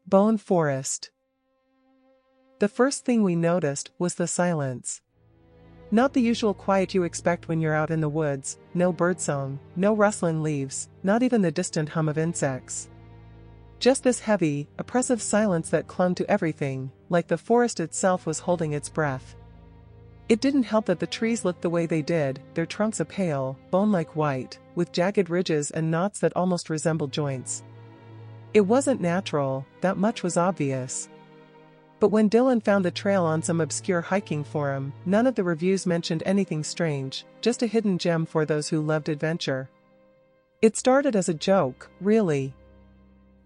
Bone forest. The first thing we noticed was the silence. Not the usual quiet you expect when you're out in the woods, no birdsong, no rustling leaves, not even the distant hum of insects. Just this heavy, oppressive silence that clung to everything, like the forest itself was holding its breath. It didn't help that the trees looked the way they did, their trunks a pale, bone-like white, with jagged ridges and knots that almost resembled joints. It wasn't natural, that much was obvious. But when Dylan found the trail on some obscure hiking forum, none of the reviews mentioned anything strange, just a hidden gem for those who loved adventure. It started as a joke, really.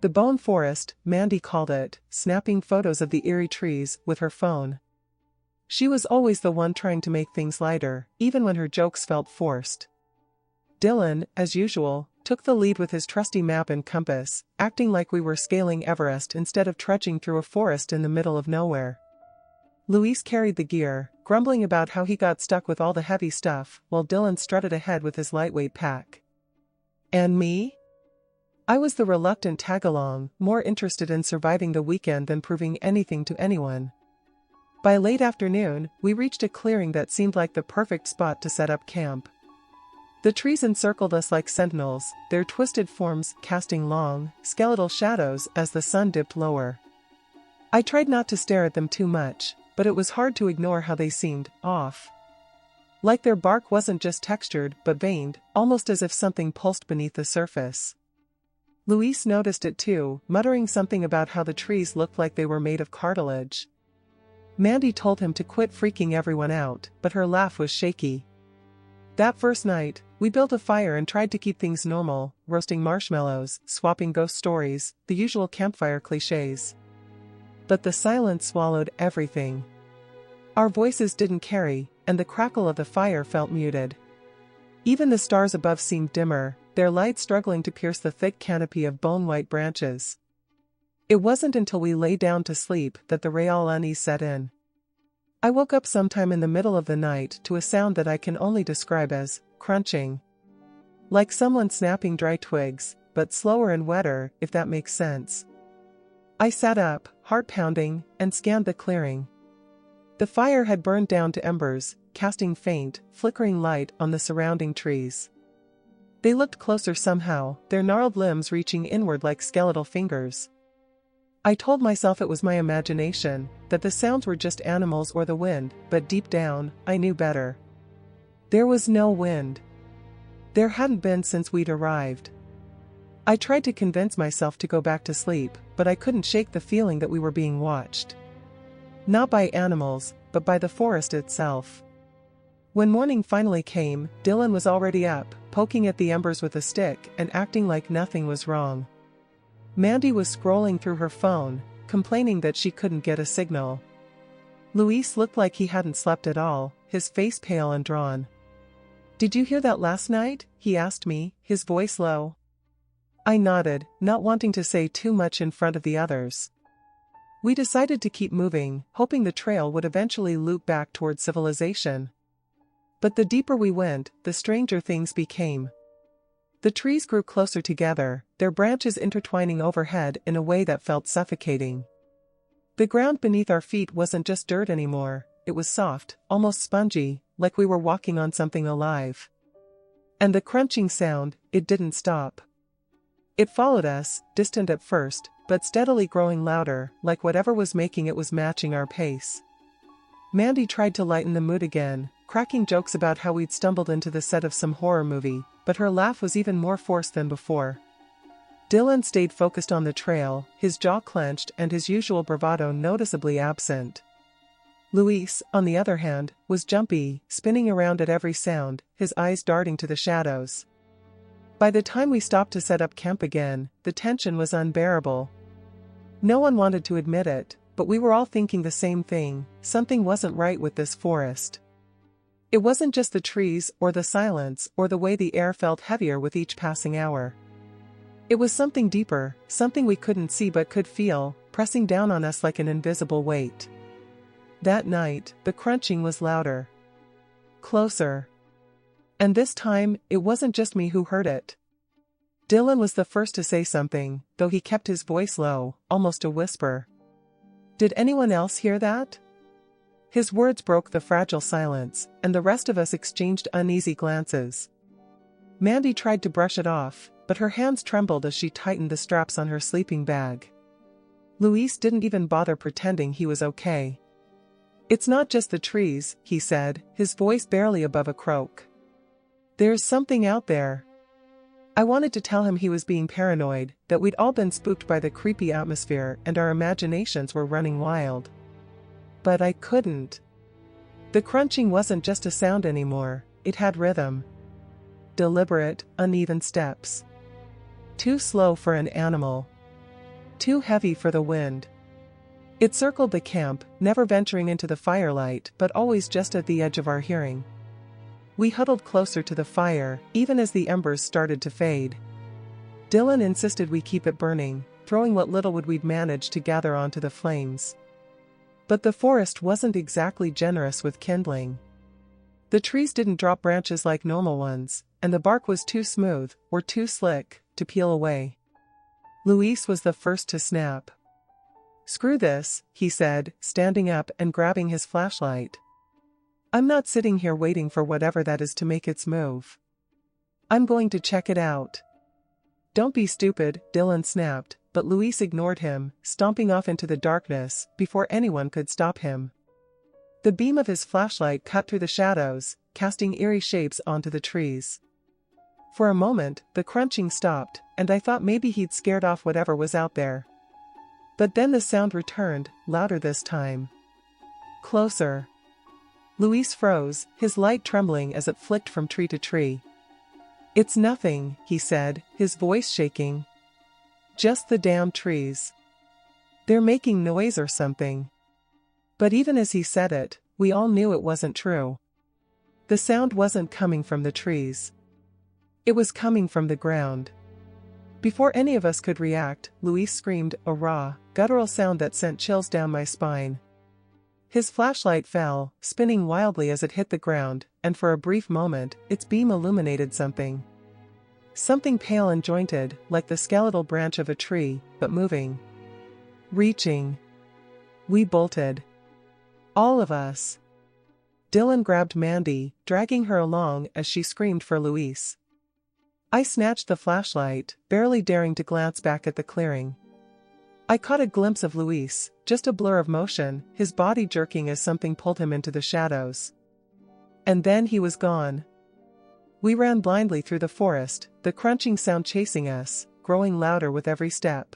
The Bone Forest, Mandy called it, snapping photos of the eerie trees with her phone. She was always the one trying to make things lighter, even when her jokes felt forced. Dylan, as usual, took the lead with his trusty map and compass, acting like we were scaling Everest instead of trudging through a forest in the middle of nowhere. Luis carried the gear, grumbling about how he got stuck with all the heavy stuff, while Dylan strutted ahead with his lightweight pack. And me? I was the reluctant tag-along, more interested in surviving the weekend than proving anything to anyone. By late afternoon, we reached a clearing that seemed like the perfect spot to set up camp. The trees encircled us like sentinels, their twisted forms casting long, skeletal shadows as the sun dipped lower. I tried not to stare at them too much, but it was hard to ignore how they seemed off. Like their bark wasn't just textured but veined, almost as if something pulsed beneath the surface. Luis noticed it too, muttering something about how the trees looked like they were made of cartilage. Mandy told him to quit freaking everyone out, but her laugh was shaky. That first night, we built a fire and tried to keep things normal, roasting marshmallows, swapping ghost stories, the usual campfire cliches. But the silence swallowed everything. Our voices didn't carry, and the crackle of the fire felt muted. Even the stars above seemed dimmer, their light struggling to pierce the thick canopy of bone-white branches. It wasn't until we lay down to sleep that the real unease set in. I woke up sometime in the middle of the night to a sound that I can only describe as crunching. Like someone snapping dry twigs, but slower and wetter, if that makes sense. I sat up, heart pounding, and scanned the clearing. The fire had burned down to embers, casting faint, flickering light on the surrounding trees. They looked closer somehow, their gnarled limbs reaching inward like skeletal fingers. I told myself it was my imagination, that the sounds were just animals or the wind, but deep down, I knew better. There was no wind. There hadn't been since we'd arrived. I tried to convince myself to go back to sleep, but I couldn't shake the feeling that we were being watched. Not by animals, but by the forest itself. When morning finally came, Dylan was already up, poking at the embers with a stick and acting like nothing was wrong. Mandy was scrolling through her phone, complaining that she couldn't get a signal. Luis looked like he hadn't slept at all, his face pale and drawn. "Did you hear that last night?" he asked me, his voice low. I nodded, not wanting to say too much in front of the others. We decided to keep moving, hoping the trail would eventually loop back toward civilization. But the deeper we went, the stranger things became. The trees grew closer together, their branches intertwining overhead in a way that felt suffocating. The ground beneath our feet wasn't just dirt anymore, it was soft, almost spongy, like we were walking on something alive. And the crunching sound, it didn't stop. It followed us, distant at first, but steadily growing louder, like whatever was making it was matching our pace. Mandy tried to lighten the mood again, cracking jokes about how we'd stumbled into the set of some horror movie, but her laugh was even more forced than before. Dylan stayed focused on the trail, his jaw clenched and his usual bravado noticeably absent. Luis, on the other hand, was jumpy, spinning around at every sound, his eyes darting to the shadows. By the time we stopped to set up camp again, the tension was unbearable. No one wanted to admit it, but we were all thinking the same thing: something wasn't right with this forest. It wasn't just the trees or the silence or the way the air felt heavier with each passing hour. It was something deeper, something we couldn't see but could feel, pressing down on us like an invisible weight. That night, the crunching was louder. Closer. And this time, it wasn't just me who heard it. Dylan was the first to say something, though he kept his voice low, almost a whisper. "Did anyone else hear that?" His words broke the fragile silence, and the rest of us exchanged uneasy glances. Mandy tried to brush it off, but her hands trembled as she tightened the straps on her sleeping bag. Luis didn't even bother pretending he was okay. "It's not just the trees," he said, his voice barely above a croak. "There's something out there." I wanted to tell him he was being paranoid, that we'd all been spooked by the creepy atmosphere and our imaginations were running wild. But I couldn't. The crunching wasn't just a sound anymore, it had rhythm. Deliberate, uneven steps. Too slow for an animal. Too heavy for the wind. It circled the camp, never venturing into the firelight but always just at the edge of our hearing. We huddled closer to the fire, even as the embers started to fade. Dylan insisted we keep it burning, throwing what little wood we'd managed to gather onto the flames. But the forest wasn't exactly generous with kindling. The trees didn't drop branches like normal ones, and the bark was too smooth, or too slick, to peel away. Luis was the first to snap. "Screw this," he said, standing up and grabbing his flashlight. "I'm not sitting here waiting for whatever that is to make its move. I'm going to check it out." "Don't be stupid," Dylan snapped, but Luis ignored him, stomping off into the darkness before anyone could stop him. The beam of his flashlight cut through the shadows, casting eerie shapes onto the trees. For a moment, the crunching stopped, and I thought maybe he'd scared off whatever was out there. But then the sound returned, louder this time. Closer. Luis froze, his light trembling as it flicked from tree to tree. "It's nothing," he said, his voice shaking. "Just the damn trees. They're making noise or something." But even as he said it, we all knew it wasn't true. The sound wasn't coming from the trees. It was coming from the ground. Before any of us could react, Luis screamed a raw, guttural sound that sent chills down my spine. His flashlight fell, spinning wildly as it hit the ground, and for a brief moment, its beam illuminated something. Something pale and jointed, like the skeletal branch of a tree, but moving. Reaching. We bolted. All of us. Dylan grabbed Mandy, dragging her along as she screamed for Luis. I snatched the flashlight, barely daring to glance back at the clearing. I caught a glimpse of Luis, just a blur of motion, his body jerking as something pulled him into the shadows. And then he was gone. We ran blindly through the forest, the crunching sound chasing us, growing louder with every step.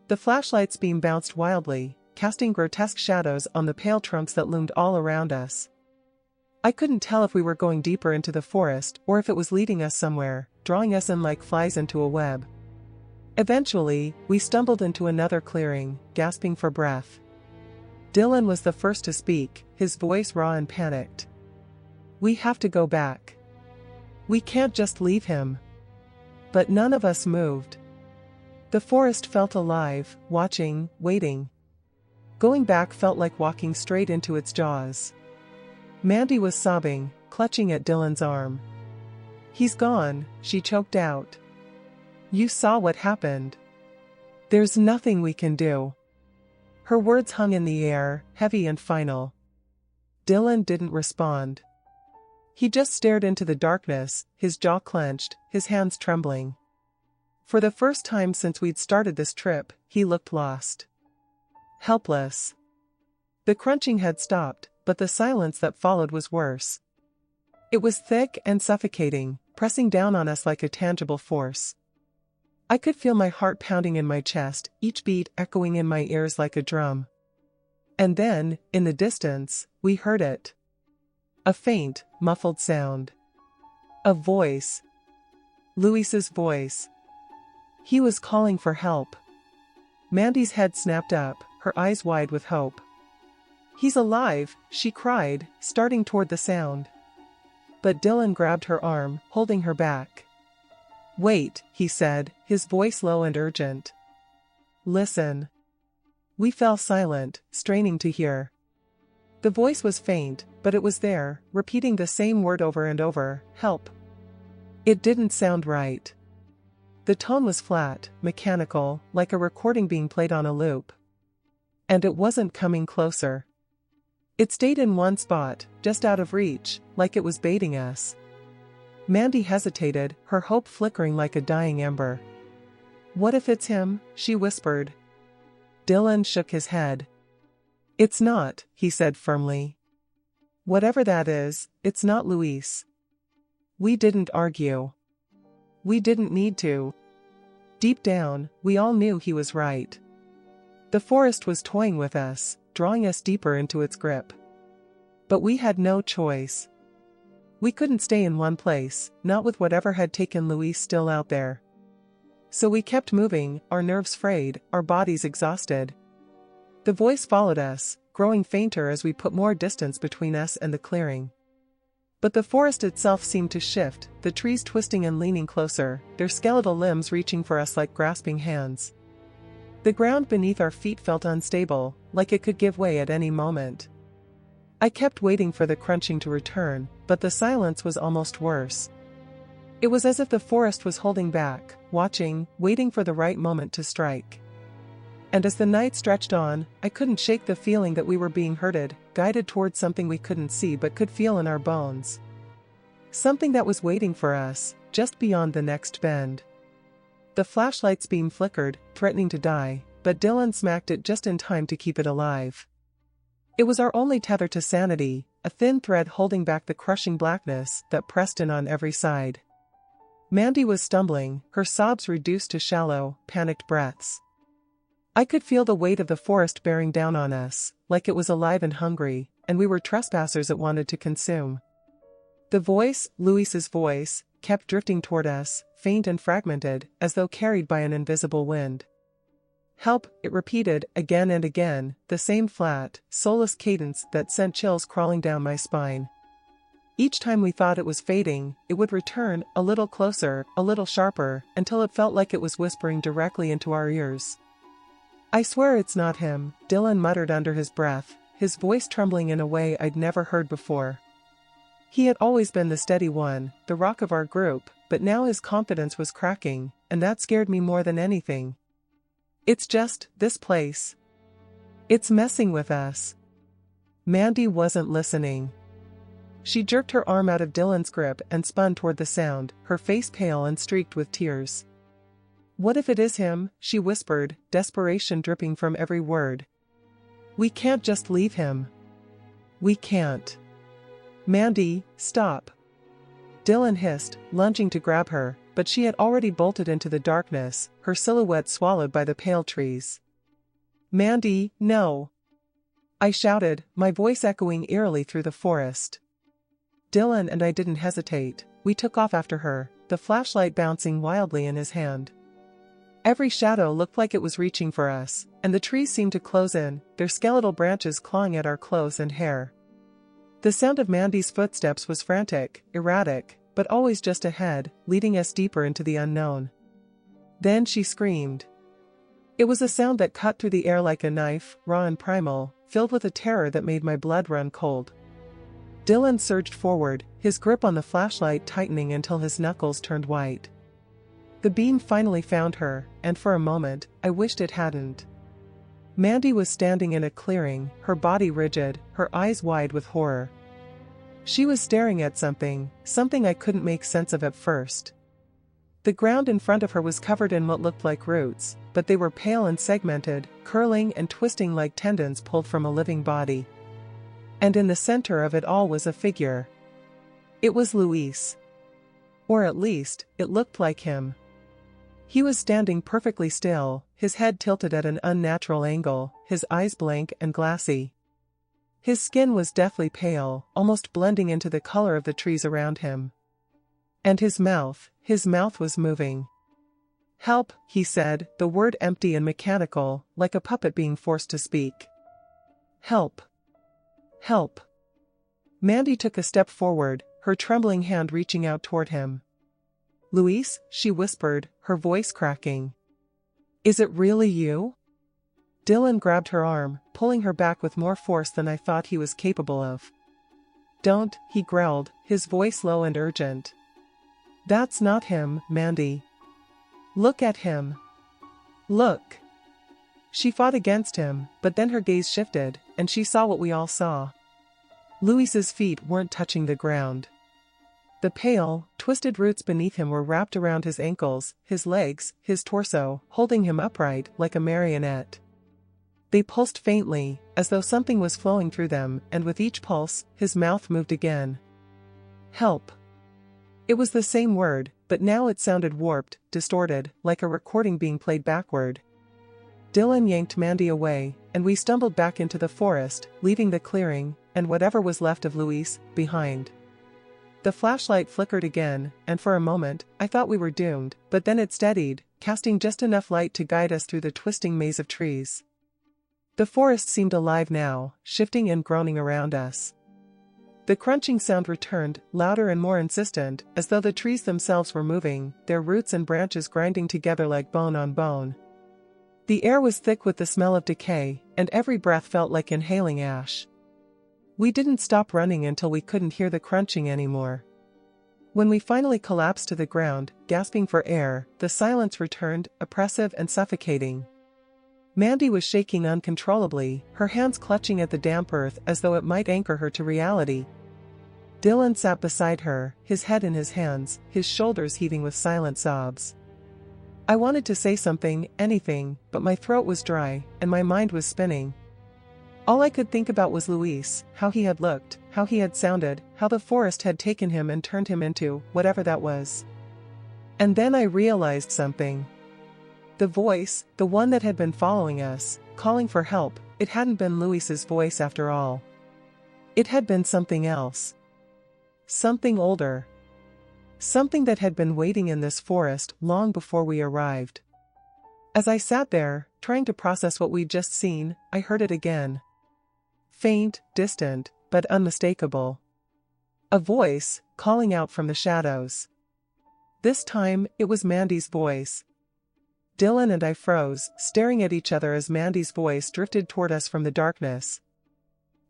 The flashlight's beam bounced wildly, casting grotesque shadows on the pale trunks that loomed all around us. I couldn't tell if we were going deeper into the forest or if it was leading us somewhere, drawing us in like flies into a web. Eventually, we stumbled into another clearing, gasping for breath. Dylan was the first to speak, his voice raw and panicked. "We have to go back. We can't just leave him." But none of us moved. The forest felt alive, watching, waiting. Going back felt like walking straight into its jaws. Mandy was sobbing, clutching at Dylan's arm. "He's gone," she choked out. "You saw what happened. There's nothing we can do." Her words hung in the air, heavy and final. Dylan didn't respond. He just stared into the darkness, his jaw clenched, his hands trembling. For the first time since we'd started this trip, he looked lost. Helpless. The crunching had stopped, but the silence that followed was worse. It was thick and suffocating, pressing down on us like a tangible force. I could feel my heart pounding in my chest, each beat echoing in my ears like a drum. And then, in the distance, we heard it. A faint, muffled sound. A voice. Luis's voice. He was calling for help. Mandy's head snapped up, her eyes wide with hope. "He's alive," she cried, starting toward the sound. But Dylan grabbed her arm, holding her back. "Wait," he said, his voice low and urgent. "Listen." We fell silent, straining to hear. The voice was faint, but it was there, repeating the same word over and over, "Help." It didn't sound right. The tone was flat, mechanical, like a recording being played on a loop. And it wasn't coming closer. It stayed in one spot, just out of reach, like it was baiting us. Mandy hesitated, her hope flickering like a dying ember. "What if it's him?" she whispered. Dylan shook his head. "It's not," he said firmly. "Whatever that is, it's not Luis." We didn't argue. We didn't need to. Deep down, we all knew he was right. The forest was toying with us, drawing us deeper into its grip. But we had no choice. We couldn't stay in one place, not with whatever had taken Luis still out there. So we kept moving, our nerves frayed, our bodies exhausted. The voice followed us, growing fainter as we put more distance between us and the clearing. But the forest itself seemed to shift, the trees twisting and leaning closer, their skeletal limbs reaching for us like grasping hands. The ground beneath our feet felt unstable, like it could give way at any moment. I kept waiting for the crunching to return, but the silence was almost worse. It was as if the forest was holding back, watching, waiting for the right moment to strike. And as the night stretched on, I couldn't shake the feeling that we were being herded, guided towards something we couldn't see but could feel in our bones. Something that was waiting for us, just beyond the next bend. The flashlight's beam flickered, threatening to die, but Dylan smacked it just in time to keep it alive. It was our only tether to sanity, a thin thread holding back the crushing blackness that pressed in on every side. Mandy was stumbling, her sobs reduced to shallow, panicked breaths. I could feel the weight of the forest bearing down on us, like it was alive and hungry, and we were trespassers it wanted to consume. The voice, Luis's voice, kept drifting toward us, faint and fragmented, as though carried by an invisible wind. "Help," it repeated, again and again, the same flat, soulless cadence that sent chills crawling down my spine. Each time we thought it was fading, it would return, a little closer, a little sharper, until it felt like it was whispering directly into our ears. "I swear it's not him," Dylan muttered under his breath, his voice trembling in a way I'd never heard before. He had always been the steady one, the rock of our group, but now his confidence was cracking, and that scared me more than anything. "It's just, this place. It's messing with us." Mandy wasn't listening. She jerked her arm out of Dylan's grip and spun toward the sound, her face pale and streaked with tears. "What if it is him?" she whispered, desperation dripping from every word. "We can't just leave him. We can't." "Mandy, stop!" Dylan hissed, lunging to grab her, but she had already bolted into the darkness, her silhouette swallowed by the pale trees. "Mandy, no!" I shouted, my voice echoing eerily through the forest. Dylan and I didn't hesitate, we took off after her, the flashlight bouncing wildly in his hand. Every shadow looked like it was reaching for us, and the trees seemed to close in, their skeletal branches clawing at our clothes and hair. The sound of Mandy's footsteps was frantic, erratic, but always just ahead, leading us deeper into the unknown. Then she screamed. It was a sound that cut through the air like a knife, raw and primal, filled with a terror that made my blood run cold. Dylan surged forward, his grip on the flashlight tightening until his knuckles turned white. The beam finally found her, and for a moment, I wished it hadn't. Mandy was standing in a clearing, her body rigid, her eyes wide with horror. She was staring at something I couldn't make sense of at first. The ground in front of her was covered in what looked like roots, but they were pale and segmented, curling and twisting like tendons pulled from a living body. And in the center of it all was a figure. It was Luis. Or at least, it looked like him. He was standing perfectly still, his head tilted at an unnatural angle, his eyes blank and glassy. His skin was deathly pale, almost blending into the color of the trees around him. And his mouth was moving. "Help," he said, the word empty and mechanical, like a puppet being forced to speak. "Help. Help." Mandy took a step forward, her trembling hand reaching out toward him. "Luis," she whispered, her voice cracking. "Is it really you?" Dylan grabbed her arm, pulling her back with more force than I thought he was capable of. "Don't," he growled, his voice low and urgent. "That's not him, Mandy." Look at him. Look. She fought against him, but then her gaze shifted, and she saw what we all saw. Luis's feet weren't touching the ground. The pale, twisted roots beneath him were wrapped around his ankles, his legs, his torso, holding him upright like a marionette. They pulsed faintly, as though something was flowing through them, and with each pulse, his mouth moved again. Help. It was the same word, but now it sounded warped, distorted, like a recording being played backward. Dylan yanked Mandy away, and we stumbled back into the forest, leaving the clearing, and whatever was left of Luis, behind. The flashlight flickered again, and for a moment, I thought we were doomed, but then it steadied, casting just enough light to guide us through the twisting maze of trees. The forest seemed alive now, shifting and groaning around us. The crunching sound returned, louder and more insistent, as though the trees themselves were moving, their roots and branches grinding together like bone on bone. The air was thick with the smell of decay, and every breath felt like inhaling ash. We didn't stop running until we couldn't hear the crunching anymore. When we finally collapsed to the ground, gasping for air, the silence returned, oppressive and suffocating. Mandy was shaking uncontrollably, her hands clutching at the damp earth as though it might anchor her to reality. Dylan sat beside her, his head in his hands, his shoulders heaving with silent sobs. I wanted to say something, anything, but my throat was dry, and my mind was spinning. All I could think about was Luis, how he had looked, how he had sounded, how the forest had taken him and turned him into whatever that was. And then I realized something. The voice, the one that had been following us, calling for help, it hadn't been Luis's voice after all. It had been something else. Something older. Something that had been waiting in this forest long before we arrived. As I sat there, trying to process what we'd just seen, I heard it again. Faint, distant, but unmistakable. A voice, calling out from the shadows. This time, it was Mandy's voice. Dylan and I froze, staring at each other as Mandy's voice drifted toward us from the darkness.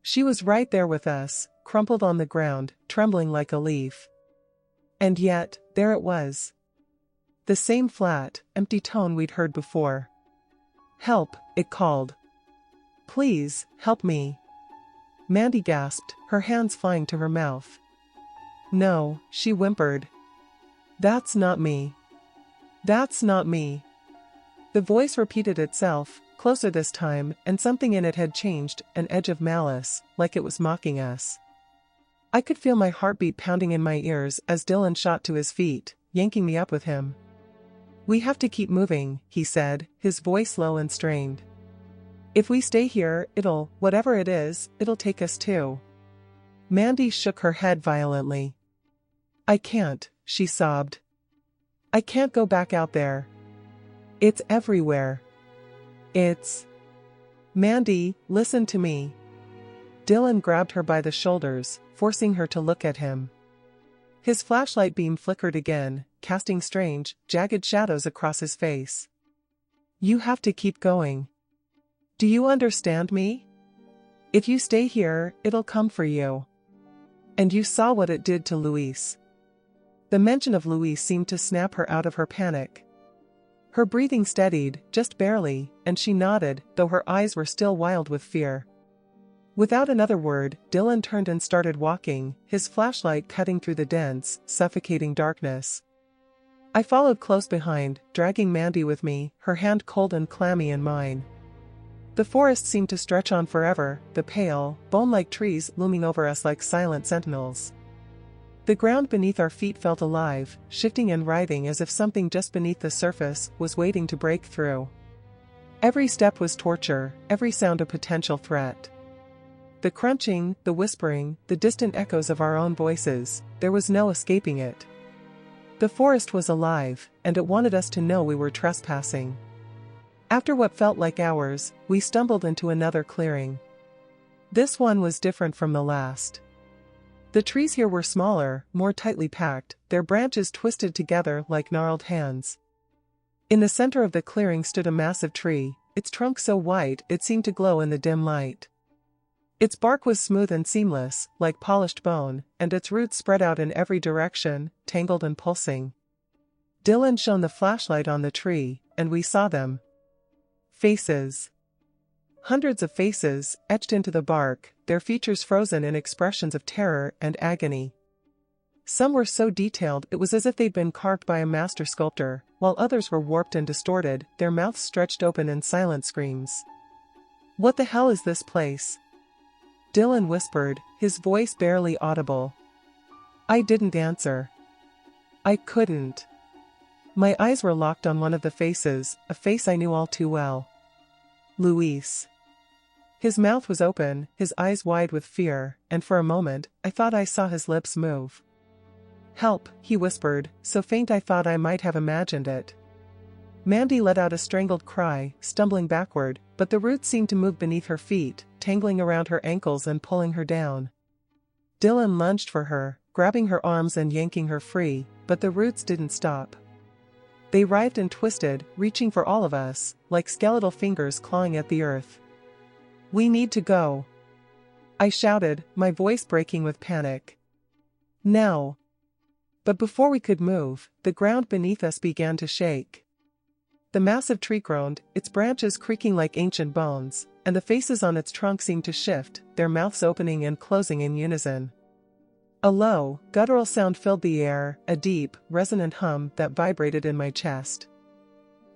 She was right there with us, crumpled on the ground, trembling like a leaf. And yet, there it was. The same flat, empty tone we'd heard before. Help, it called. Please, help me. Mandy gasped, her hands flying to her mouth. No, she whimpered. That's not me. That's not me. The voice repeated itself, closer this time, and something in it had changed, an edge of malice, like it was mocking us. I could feel my heartbeat pounding in my ears as Dylan shot to his feet, yanking me up with him. We have to keep moving, he said, his voice low and strained. If we stay here, whatever it is, it'll take us too. Mandy shook her head violently. I can't, she sobbed. I can't go back out there. It's everywhere. Mandy, listen to me. Dylan grabbed her by the shoulders, forcing her to look at him. His flashlight beam flickered again, casting strange, jagged shadows across his face. You have to keep going. Do you understand me? If you stay here, it'll come for you. And you saw what it did to Luis. The mention of Luis seemed to snap her out of her panic. Her breathing steadied, just barely, and she nodded, though her eyes were still wild with fear. Without another word, Dylan turned and started walking, his flashlight cutting through the dense, suffocating darkness. I followed close behind, dragging Mandy with me, her hand cold and clammy in mine. The forest seemed to stretch on forever, the pale, bone-like trees looming over us like silent sentinels. The ground beneath our feet felt alive, shifting and writhing as if something just beneath the surface was waiting to break through. Every step was torture, every sound a potential threat. The crunching, the whispering, the distant echoes of our own voices, there was no escaping it. The forest was alive, and it wanted us to know we were trespassing. After what felt like hours, we stumbled into another clearing. This one was different from the last. The trees here were smaller, more tightly packed, their branches twisted together like gnarled hands. In the center of the clearing stood a massive tree, its trunk so white it seemed to glow in the dim light. Its bark was smooth and seamless, like polished bone, and its roots spread out in every direction, tangled and pulsing. Dylan shone the flashlight on the tree, and we saw them. Faces. Hundreds of faces, etched into the bark, their features frozen in expressions of terror and agony. Some were so detailed it was as if they'd been carved by a master sculptor, while others were warped and distorted, their mouths stretched open in silent screams. "What the hell is this place?" Dylan whispered, his voice barely audible. I didn't answer. I couldn't. My eyes were locked on one of the faces, a face I knew all too well. Luis. His mouth was open, his eyes wide with fear, and for a moment, I thought I saw his lips move. "Help," he whispered, so faint I thought I might have imagined it. Mandy let out a strangled cry, stumbling backward, but the roots seemed to move beneath her feet, tangling around her ankles and pulling her down. Dylan lunged for her, grabbing her arms and yanking her free, but the roots didn't stop. They writhed and twisted, reaching for all of us, like skeletal fingers clawing at the earth. "We need to go," I shouted, my voice breaking with panic. "Now." But before we could move, the ground beneath us began to shake. The massive tree groaned, its branches creaking like ancient bones, and the faces on its trunk seemed to shift, their mouths opening and closing in unison. A low, guttural sound filled the air, a deep, resonant hum that vibrated in my chest.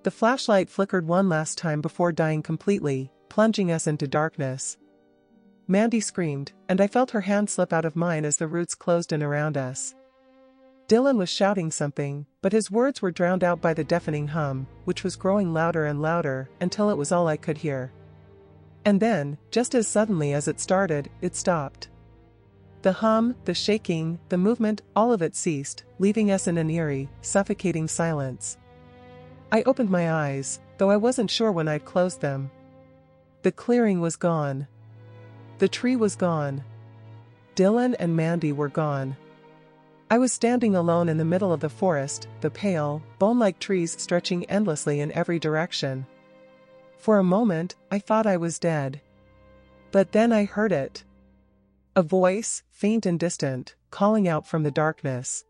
The flashlight flickered one last time before dying completely, plunging us into darkness. Mandy screamed, and I felt her hand slip out of mine as the roots closed in around us. Dylan was shouting something, but his words were drowned out by the deafening hum, which was growing louder and louder until it was all I could hear. And then, just as suddenly as it started, it stopped. The hum, the shaking, the movement, all of it ceased, leaving us in an eerie, suffocating silence. I opened my eyes, though I wasn't sure when I'd closed them. The clearing was gone. The tree was gone. Dylan and Mandy were gone. I was standing alone in the middle of the forest, the pale, bone-like trees stretching endlessly in every direction. For a moment, I thought I was dead. But then I heard it. A voice, faint and distant, calling out from the darkness.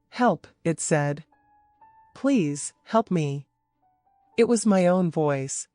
"Help," it said. "Please, help me." It was my own voice.